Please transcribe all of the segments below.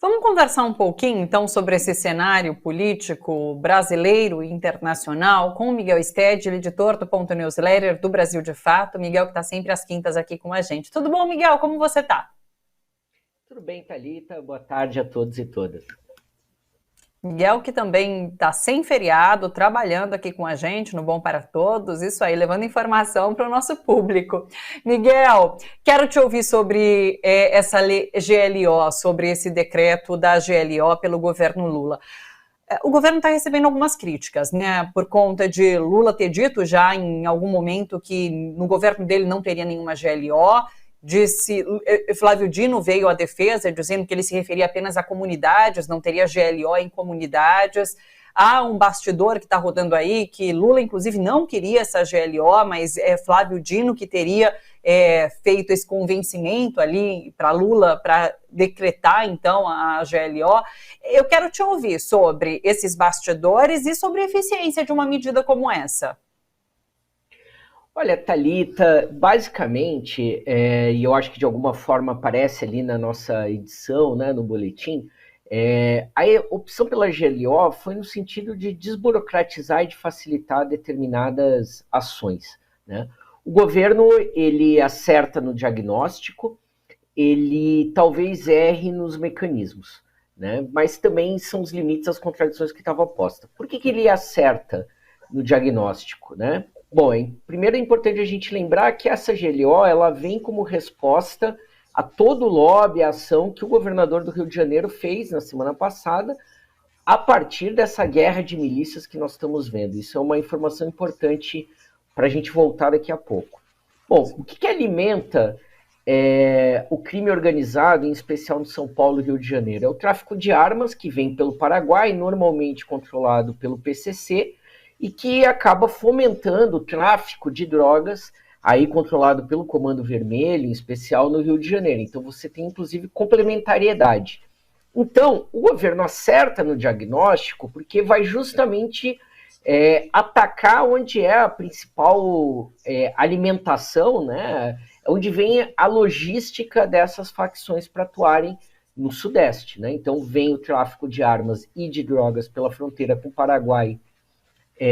Vamos conversar um pouquinho, então, sobre esse cenário político brasileiro e internacional com o Miguel Stedley, editor do Ponto Newsletter do Brasil de Fato. Miguel, que está sempre às quintas aqui com a gente. Tudo bom, Miguel? Como você está? Tudo bem, Thalita? Boa tarde a todos e todas. Miguel, que também está sem feriado, trabalhando aqui com a gente no Bom para Todos, isso aí, levando informação para o nosso público. Miguel, quero te ouvir sobre essa GLO, sobre esse decreto da GLO pelo governo Lula. O governo está recebendo algumas críticas, né, por conta de Lula ter dito já em algum momento que no governo dele não teria nenhuma GLO. Flávio Dino veio à defesa dizendo que ele se referia apenas a comunidades, não teria GLO em comunidades. Há um bastidor que está rodando aí, que Lula, inclusive, não queria essa GLO, mas é Flávio Dino que teria feito esse convencimento ali para Lula para decretar, então, a GLO. Eu quero te ouvir sobre esses bastidores e sobre a eficiência de uma medida como essa. Olha, Thalita, basicamente, e eu acho que de alguma forma aparece ali na nossa edição, né, no boletim, a opção pela GLO foi no sentido de desburocratizar e de facilitar determinadas ações, né? O governo, ele acerta no diagnóstico, ele talvez erre nos mecanismos, né? Mas também são os limites, as contradições que estavam postas. Por que ele acerta no diagnóstico, né? Bom, primeiro é importante a gente lembrar que essa GLO, ela vem como resposta a todo o lobby, a ação que o governador do Rio de Janeiro fez na semana passada, a partir dessa guerra de milícias que nós estamos vendo. Isso é uma informação importante para a gente voltar daqui a pouco. Bom, o que alimenta o crime organizado, em especial no São Paulo e Rio de Janeiro? É o tráfico de armas, que vem pelo Paraguai, normalmente controlado pelo PCC, e que acaba fomentando o tráfico de drogas, aí controlado pelo Comando Vermelho, em especial no Rio de Janeiro. Então você tem, inclusive, complementariedade. Então, o governo acerta no diagnóstico porque vai justamente atacar onde é a principal alimentação, né? Onde vem a logística dessas facções para atuarem no Sudeste, né? Então vem o tráfico de armas e de drogas pela fronteira com o Paraguai,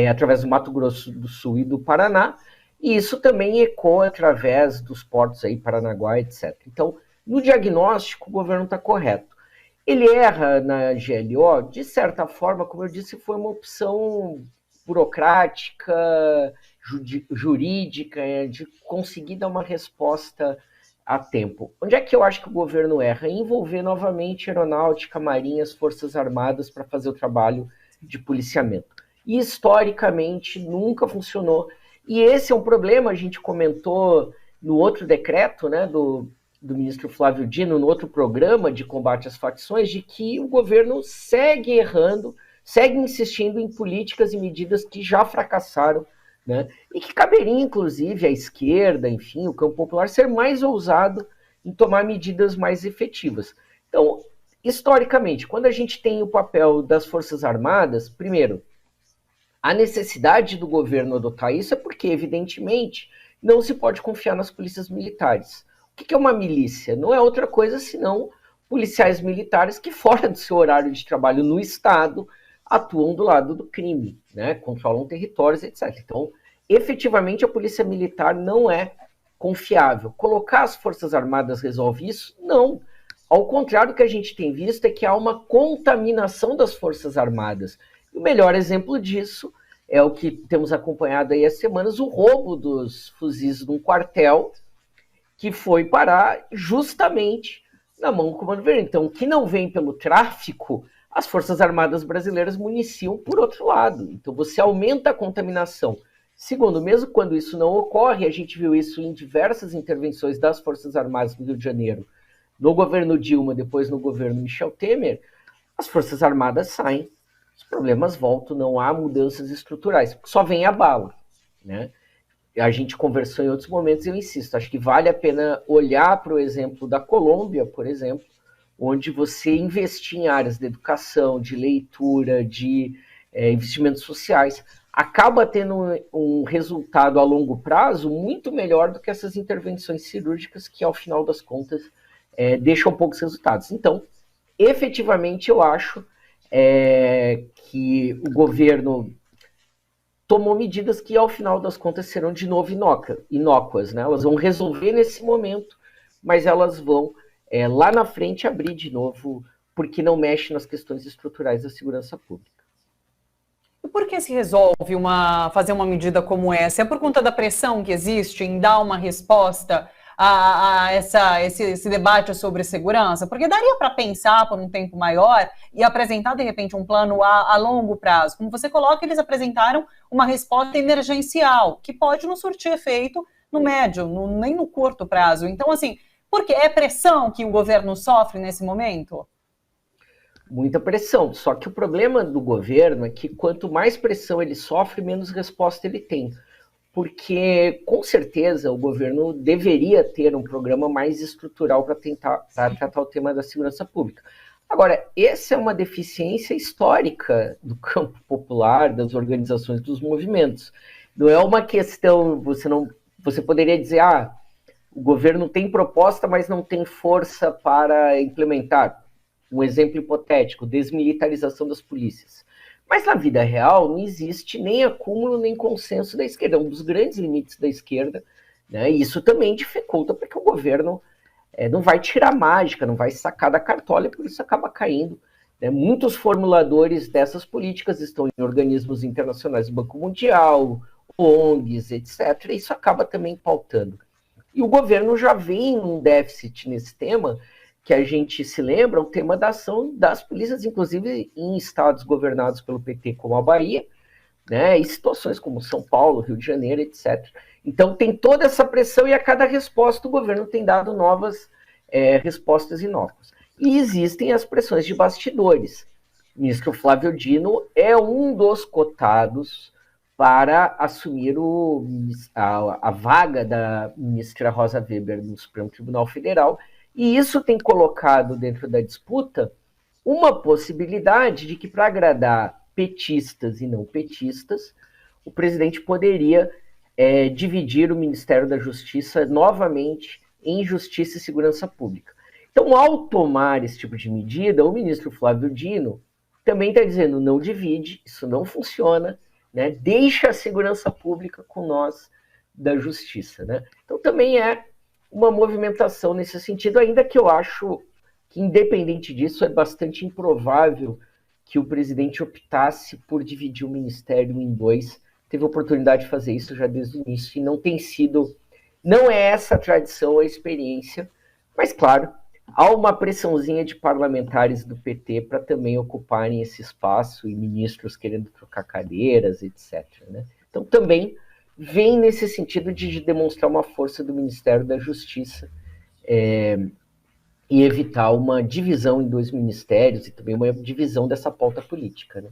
através do Mato Grosso do Sul e do Paraná, e isso também ecoa através dos portos aí, Paranaguá, etc. Então, no diagnóstico, o governo está correto. Ele erra na GLO, de certa forma, como eu disse, foi uma opção burocrática, jurídica, de conseguir dar uma resposta a tempo. Onde é que eu acho que o governo erra? Em envolver novamente aeronáutica, marinha, as forças armadas para fazer o trabalho de policiamento. E historicamente nunca funcionou. E esse é um problema, a gente comentou no outro decreto, né, do ministro Flávio Dino, no outro programa de combate às facções, de que o governo segue errando, segue insistindo em políticas e medidas que já fracassaram, né, e que caberia, inclusive, à esquerda, enfim, o campo popular, ser mais ousado em tomar medidas mais efetivas. Então, historicamente, quando a gente tem o papel das Forças Armadas, primeiro, a necessidade do governo adotar isso é porque, evidentemente, não se pode confiar nas polícias militares. O que é uma milícia? Não é outra coisa senão policiais militares que, fora do seu horário de trabalho no Estado, atuam do lado do crime, né? Controlam territórios, etc. Então, efetivamente, a polícia militar não é confiável. Colocar as Forças Armadas resolve isso? Não. Ao contrário, o que a gente tem visto é que há uma contaminação das Forças Armadas. O melhor exemplo disso é o que temos acompanhado aí há semanas, o roubo dos fuzis de um quartel que foi parar justamente na mão do Comando Vermelho. Então, o que não vem pelo tráfico, as Forças Armadas brasileiras municiam por outro lado. Então, você aumenta a contaminação. Segundo, mesmo quando isso não ocorre, a gente viu isso em diversas intervenções das Forças Armadas no Rio de Janeiro, no governo Dilma, depois no governo Michel Temer, as Forças Armadas saem, os problemas voltam, não há mudanças estruturais, só vem a bala, né? A gente conversou em outros momentos, eu insisto, acho que vale a pena olhar para o exemplo da Colômbia, por exemplo, onde você investir em áreas de educação, de leitura, de investimentos sociais, acaba tendo um resultado a longo prazo muito melhor do que essas intervenções cirúrgicas que, ao final das contas, deixam poucos resultados. Então, efetivamente eu acho que o governo tomou medidas que, ao final das contas, serão de novo inócuas, né? Elas vão resolver nesse momento, mas elas vão, lá na frente, abrir de novo, porque não mexe nas questões estruturais da segurança pública. E por que se resolve fazer uma medida como essa? É por conta da pressão que existe em dar uma resposta a esse debate sobre segurança? Porque daria para pensar por um tempo maior e apresentar, de repente, um plano a longo prazo. Como você coloca, eles apresentaram uma resposta emergencial, que pode não surtir efeito no médio, nem no curto prazo. Então, assim, por que é pressão que o governo sofre nesse momento? Muita pressão. Só que o problema do governo é que quanto mais pressão ele sofre, menos resposta ele tem. Porque, com certeza, o governo deveria ter um programa mais estrutural para tratar o tema da segurança pública. Agora, essa é uma deficiência histórica do campo popular, das organizações, dos movimentos. Não é uma questão, você poderia dizer, o governo tem proposta, mas não tem força para implementar. Um exemplo hipotético, desmilitarização das polícias. Mas na vida real não existe nem acúmulo nem consenso da esquerda. É um dos grandes limites da esquerda, né? E isso também dificulta porque o governo não vai tirar mágica, não vai sacar da cartola, e por isso acaba caindo. Né? Muitos formuladores dessas políticas estão em organismos internacionais do Banco Mundial, ONGs, etc. E isso acaba também pautando. E o governo já vem num déficit nesse tema, que a gente se lembra, o tema da ação das polícias, inclusive em estados governados pelo PT, como a Bahia, né, e situações como São Paulo, Rio de Janeiro, etc. Então tem toda essa pressão e a cada resposta o governo tem dado novas respostas inócuas. E existem as pressões de bastidores. O ministro Flávio Dino é um dos cotados para assumir a vaga da ministra Rosa Weber no Supremo Tribunal Federal. E isso tem colocado dentro da disputa uma possibilidade de que, para agradar petistas e não petistas, o presidente poderia dividir o Ministério da Justiça novamente em Justiça e Segurança Pública. Então, ao tomar esse tipo de medida, o ministro Flávio Dino também está dizendo, não divide, isso não funciona, né? Deixa a segurança pública com nós da Justiça. Né? Então, também é uma movimentação nesse sentido, ainda que eu acho que, independente disso, é bastante improvável que o presidente optasse por dividir o ministério em dois. Teve a oportunidade de fazer isso já desde o início, e não é essa a tradição, a experiência, mas, claro, há uma pressãozinha de parlamentares do PT para também ocuparem esse espaço, e ministros querendo trocar cadeiras, etc. Né? Então, também vem nesse sentido de demonstrar uma força do Ministério da Justiça e evitar uma divisão em dois ministérios e também uma divisão dessa pauta política. Né?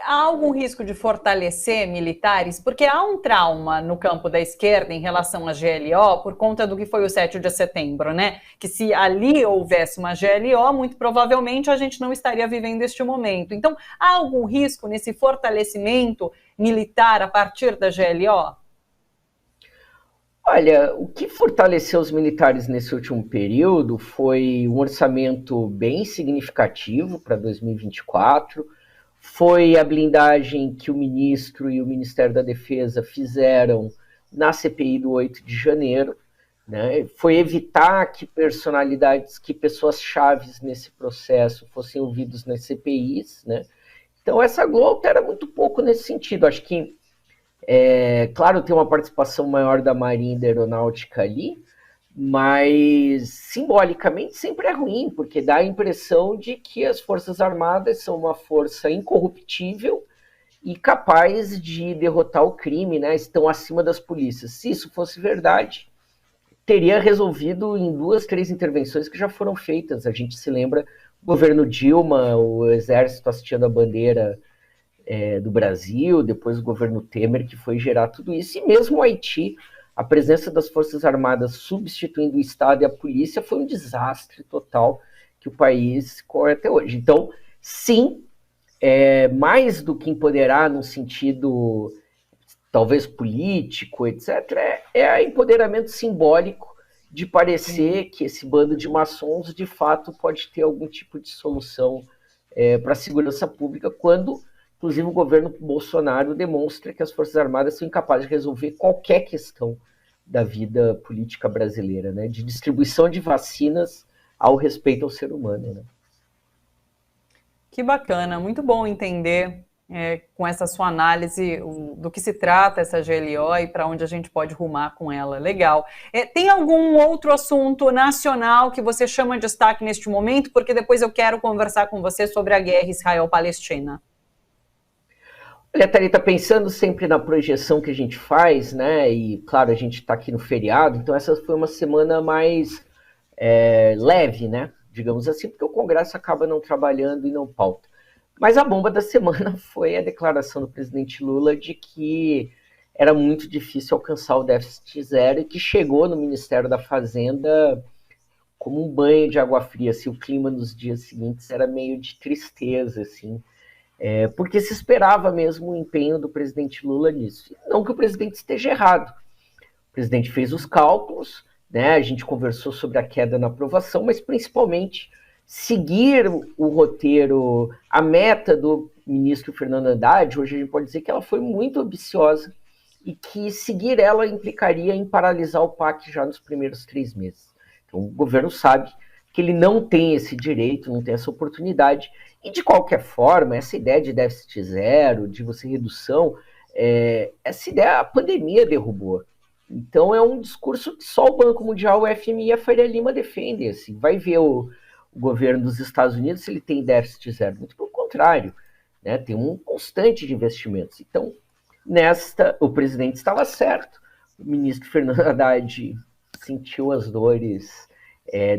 Há algum risco de fortalecer militares? Porque há um trauma no campo da esquerda em relação à GLO por conta do que foi o 7 de setembro, né? Que se ali houvesse uma GLO, muito provavelmente a gente não estaria vivendo este momento. Então, há algum risco nesse fortalecimento militar a partir da GLO? Olha, o que fortaleceu os militares nesse último período foi um orçamento bem significativo para 2024, foi a blindagem que o ministro e o Ministério da Defesa fizeram na CPI do 8 de janeiro, né? Foi evitar que pessoas chaves nesse processo fossem ouvidos nas CPIs, né? Então essa GLO altera muito pouco nesse sentido. Acho que, claro, tem uma participação maior da Marinha e da Aeronáutica ali, mas simbolicamente sempre é ruim, porque dá a impressão de que as Forças Armadas são uma força incorruptível e capaz de derrotar o crime, né? Estão acima das polícias. Se isso fosse verdade, teria resolvido em 2, 3 intervenções que já foram feitas. A gente se lembra o governo Dilma, o Exército hasteando a bandeira do Brasil, depois o governo Temer, que foi gerar tudo isso, e mesmo o Haiti, a presença das Forças Armadas substituindo o Estado e a polícia foi um desastre total que o país corre até hoje. Então, sim, mais do que empoderar no sentido talvez político, etc., é empoderamento simbólico de parecer que esse bando de maçons, de fato, pode ter algum tipo de solução para a segurança pública, quando, inclusive, o governo Bolsonaro demonstra que as Forças Armadas são incapazes de resolver qualquer questão da vida política brasileira, né? De distribuição de vacinas ao respeito ao ser humano, né? Que bacana, muito bom entender com essa sua análise do que se trata essa GLO e para onde a gente pode rumar com ela. Legal. Tem algum outro assunto nacional que você chama de destaque neste momento? Porque depois eu quero conversar com você sobre a guerra Israel-Palestina. Olha, Thalita, pensando sempre na projeção que a gente faz, né? E, claro, a gente está aqui no feriado, então essa foi uma semana mais leve, né? Digamos assim, porque o Congresso acaba não trabalhando e não pauta. Mas a bomba da semana foi a declaração do presidente Lula de que era muito difícil alcançar o déficit zero e que chegou no Ministério da Fazenda como um banho de água fria. Assim, o clima nos dias seguintes era meio de tristeza, assim, porque se esperava mesmo o empenho do presidente Lula nisso. Não que o presidente esteja errado. O presidente fez os cálculos, né? A gente conversou sobre a queda na aprovação, mas principalmente seguir o roteiro, a meta do ministro Fernando Haddad, hoje a gente pode dizer que ela foi muito ambiciosa e que seguir ela implicaria em paralisar o PAC já nos primeiros 3 meses. Então o governo sabe que ele não tem esse direito, não tem essa oportunidade, e de qualquer forma, essa ideia de déficit zero, de você redução, essa ideia a pandemia derrubou. Então é um discurso que só o Banco Mundial, o FMI e a Faria Lima defendem. Assim. Vai ver o governo dos Estados Unidos se ele tem déficit zero. Muito pelo contrário, né? Tem um constante de investimentos. Então, o presidente estava certo. O ministro Fernando Haddad sentiu as dores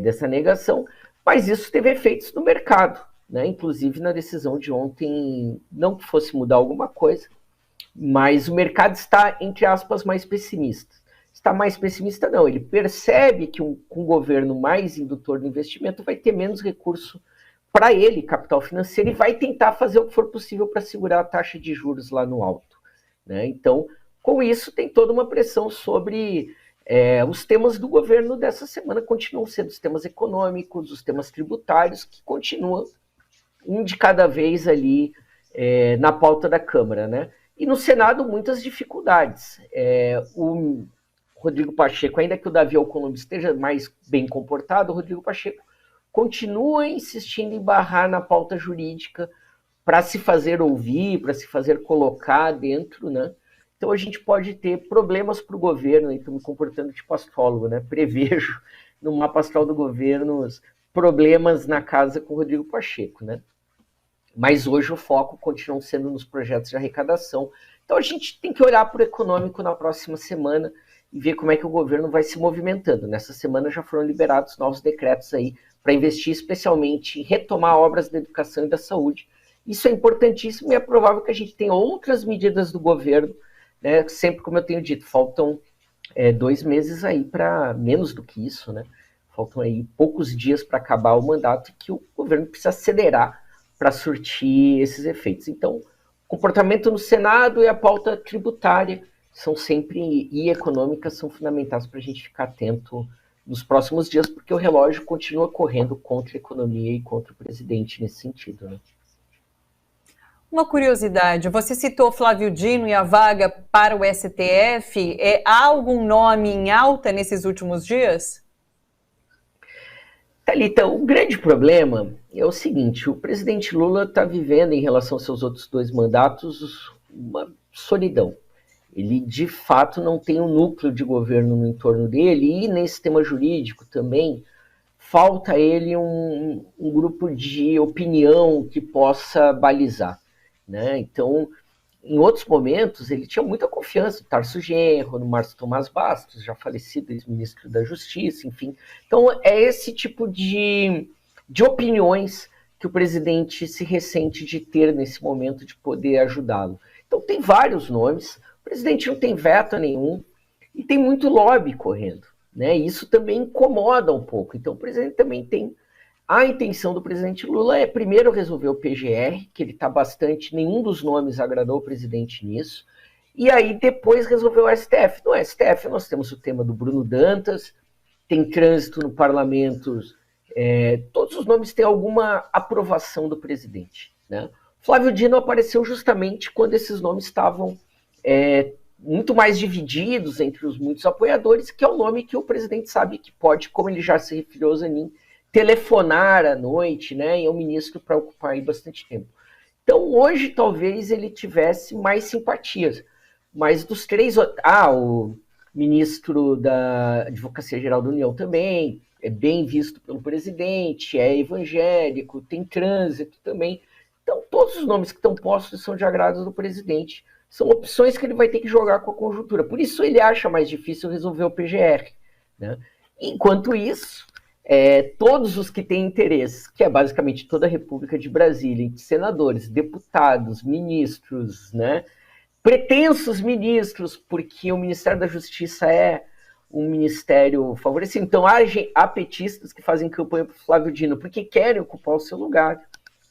dessa negação, mas isso teve efeitos no mercado, né? Inclusive na decisão de ontem, não que fosse mudar alguma coisa, mas o mercado está, entre aspas, mais pessimista. Está mais pessimista, não. Ele percebe que um governo mais indutor do investimento vai ter menos recurso para ele, capital financeiro, e vai tentar fazer o que for possível para segurar a taxa de juros lá no alto, né? Então, com isso, tem toda uma pressão sobre os temas do governo dessa semana. Continuam sendo os temas econômicos, os temas tributários, que continuam um de cada vez ali na pauta da Câmara, né? E no Senado, muitas dificuldades. O Rodrigo Pacheco, ainda que o Davi Alcolumbre esteja mais bem comportado, o Rodrigo Pacheco continua insistindo em barrar na pauta jurídica para se fazer ouvir, para se fazer colocar dentro, né? Então a gente pode ter problemas para o governo, estou me comportando tipo astrólogo, né? Prevejo no mapa astral do governo problemas na casa com o Rodrigo Pacheco, né? Mas hoje o foco continua sendo nos projetos de arrecadação. Então a gente tem que olhar para o econômico na próxima semana e ver como é que o governo vai se movimentando. Nessa semana já foram liberados novos decretos aí para investir especialmente em retomar obras da educação e da saúde. Isso é importantíssimo e é provável que a gente tenha outras medidas do governo, né? Sempre, como eu tenho dito, faltam 2 meses aí para menos do que isso, né? Faltam aí poucos dias para acabar o mandato e que o governo precisa acelerar para surtir esses efeitos. Então, comportamento no Senado e a pauta tributária são sempre, e econômica, são fundamentais para a gente ficar atento nos próximos dias, porque o relógio continua correndo contra a economia e contra o presidente nesse sentido, né? Uma curiosidade, você citou Flávio Dino e a vaga para o STF. Há algum nome em alta nesses últimos dias? Thalita, o grande problema é o seguinte: o presidente Lula está vivendo, em relação aos seus outros 2 mandatos, uma solidão. Ele, de fato, não tem um núcleo de governo no entorno dele, e nesse tema jurídico também falta a ele um grupo de opinião que possa balizar, né? Então, em outros momentos, ele tinha muita confiança no Tarso Genro, no Márcio Tomás Bastos, já falecido ex-ministro da Justiça, enfim. Então, é esse tipo de opiniões que o presidente se ressente de ter nesse momento de poder ajudá-lo. Então, tem vários nomes. O presidente não tem veto nenhum e tem muito lobby correndo, né? Isso também incomoda um pouco. Então, o presidente também tem... A intenção do presidente Lula é primeiro resolver o PGR, que ele está bastante... Nenhum dos nomes agradou o presidente nisso. E aí depois resolver o STF. No STF nós temos o tema do Bruno Dantas, tem trânsito no parlamento, todos os nomes têm alguma aprovação do presidente, né? Flávio Dino apareceu justamente quando esses nomes estavam muito mais divididos entre os muitos apoiadores, que é o nome que o presidente sabe que pode, como ele já se referiu ao Zanin, telefonar à noite, né? E é um ministro para ocupar aí bastante tempo. Então, hoje, talvez ele tivesse mais simpatias. Mas dos três... o ministro da Advocacia Geral da União também é bem visto pelo presidente, é evangélico, tem trânsito também. Então, todos os nomes que estão postos são de agrado do presidente. São opções que ele vai ter que jogar com a conjuntura. Por isso ele acha mais difícil resolver o PGR, né? Enquanto isso, todos os que têm interesse, que é basicamente toda a República de Brasília, senadores, deputados, ministros, né? Pretensos ministros, porque o Ministério da Justiça é um ministério favorecido. Então, há petistas que fazem campanha para o Flávio Dino porque querem ocupar o seu lugar.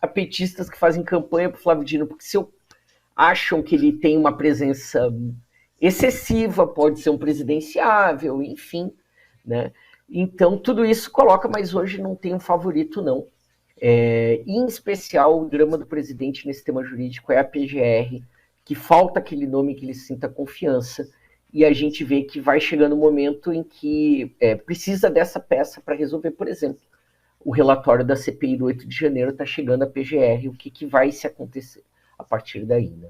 Há petistas que fazem campanha para o Flávio Dino porque acham que ele tem uma presença excessiva, pode ser um presidenciável, enfim, né? Então, tudo isso coloca, mas hoje não tem um favorito, não. Em especial, o drama do presidente nesse tema jurídico é a PGR, que falta aquele nome que ele sinta confiança, e a gente vê que vai chegando o momento em que precisa dessa peça para resolver, por exemplo, o relatório da CPI do 8 de janeiro está chegando a PGR, o que vai se acontecer a partir daí, né?